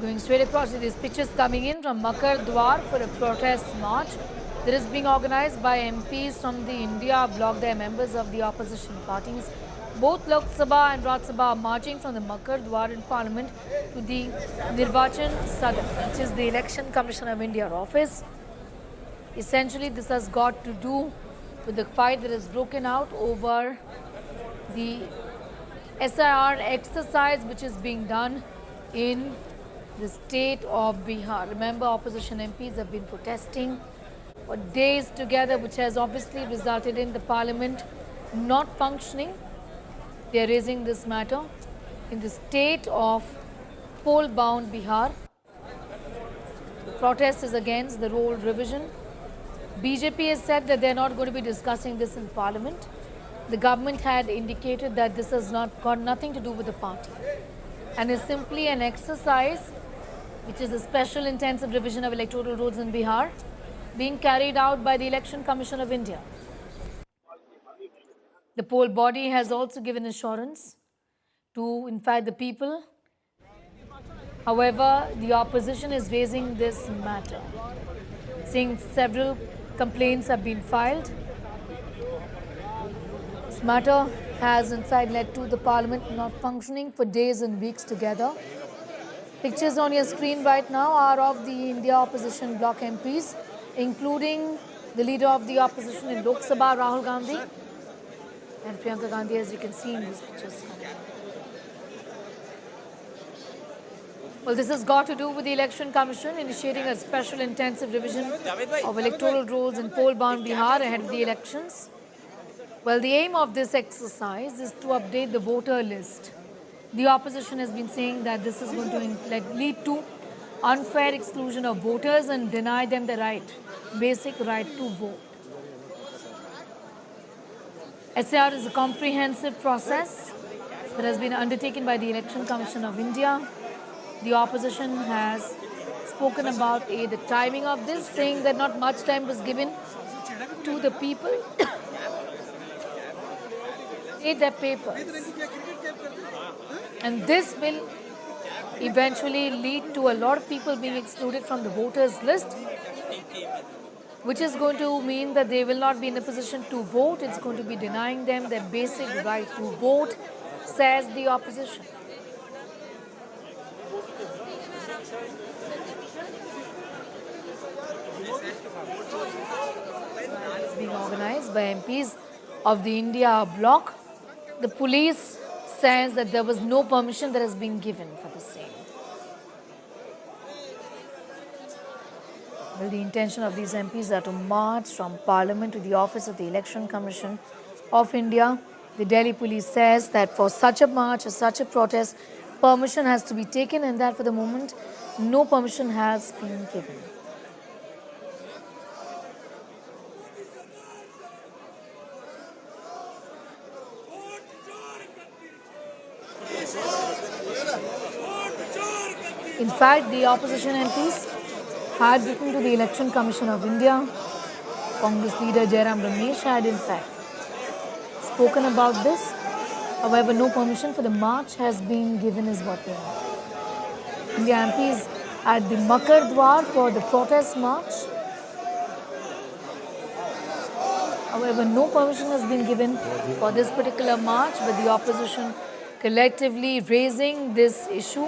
Going straight across to these pictures coming in from Makar Dwar for a protest march that is being organized by MPs from the India bloc. They are members of the opposition parties. Both Lok Sabha and Rajya Sabha are marching from the Makar Dwar in Parliament to the Nirvachan Sadan, which is the Election Commission of India office. Essentially, this has got to do with the fight that has broken out over the SIR exercise which is being done in the state of Bihar. Remember, opposition MPs have been protesting for days together, which has obviously resulted in the parliament not functioning. They are raising this matter in the state of poll-bound Bihar. The protest is against the role revision. BJP has said that they are not going to be discussing this in parliament. The government had indicated that this has got nothing to do with the party and is simply an exercise, which is a special intensive revision of electoral rules in Bihar being carried out by the Election Commission of India. The poll body has also given assurance to, in fact, the people. However, the opposition is raising this matter, saying several complaints have been filed. This matter has in fact led to the parliament not functioning for days and weeks together. Pictures on your screen right now are of the India opposition bloc MPs, including the leader of the opposition in Lok Sabha, Rahul Gandhi, and Priyanka Gandhi, as you can see in these pictures. Well, this has got to do with the Election Commission initiating a special intensive revision of electoral rules in poll-bound Bihar ahead of the elections. Well, the aim of this exercise is to update the voter list. The opposition has been saying that this is going to lead to unfair exclusion of voters and deny them the basic right to vote. SIR is a comprehensive process that has been undertaken by the Election Commission of India. The opposition has spoken about the timing of this, saying that not much time was given to the people to their papers. And this will eventually lead to a lot of people being excluded from the voters list, which is going to mean that they will not be in a position to vote. It's going to be denying them their basic right to vote, says the opposition. It's being organized by MPs of the India bloc. The police says that there was no permission that has been given for the same. Well, the intention of these MPs are to march from Parliament to the office of the Election Commission of India. The Delhi police says that for such a march or such a protest, permission has to be taken, and that for the moment, no permission has been given. In fact, the opposition MPs had written to the Election Commission of India. Congress leader Jairam Ramesh had in fact spoken about this. However, no permission for the march has been given is what we know. The MPs at the Makar Dwar for the protest march. However, no permission has been given for this particular march, with the opposition collectively raising this issue,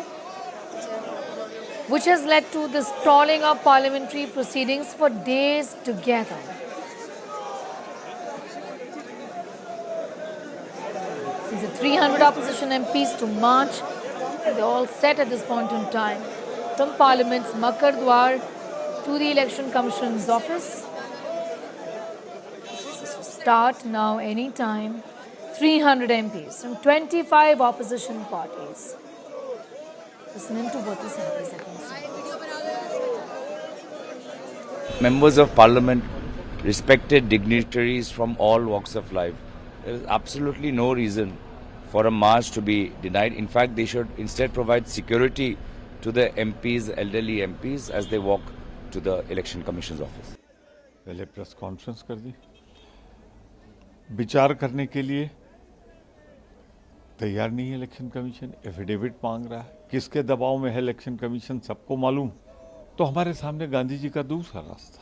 which has led to the stalling of parliamentary proceedings for days together. It's 300 opposition MPs to march, and they're all set at this point in time from Parliament's Makar Dwar to the Election Commission's office. Start now anytime. 300 MPs from 25 opposition parties. Listening to what these MPs have been saying. Members of Parliament, respected dignitaries from all walks of life. There is absolutely no reason for a march to be denied. In fact, they should instead provide security to the MPs, elderly MPs, as they walk to the Election Commission's office. पहले press conference कर दी, विचार करने के लिए तैयार नहीं है election commission, affidavit मांग रहा है। किसके दबाव में है इलेक्शन कमीशन सबको मालूम। तो हमारे सामने गांधी जी का दूसरा रास्ता,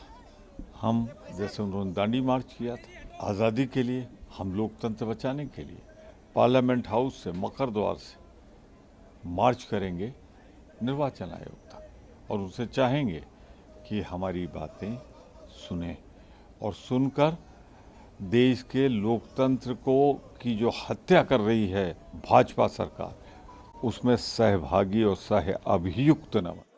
हम जैसे उन्होंने दांडी मार्च किया था आज़ादी के लिए, हम लोकतंत्र बचाने के लिए पार्लियामेंट हाउस से, मकर द्वार से मार्च करेंगे निर्वाचन आयोग तक और उनसे चाहेंगे कि हमारी बातें सुने और सुनकर देश के लोकतंत्र को की जो हत्या कर रही है भाजपा सरकार, उसमें सहभागी और सह अभियुक्त न बने।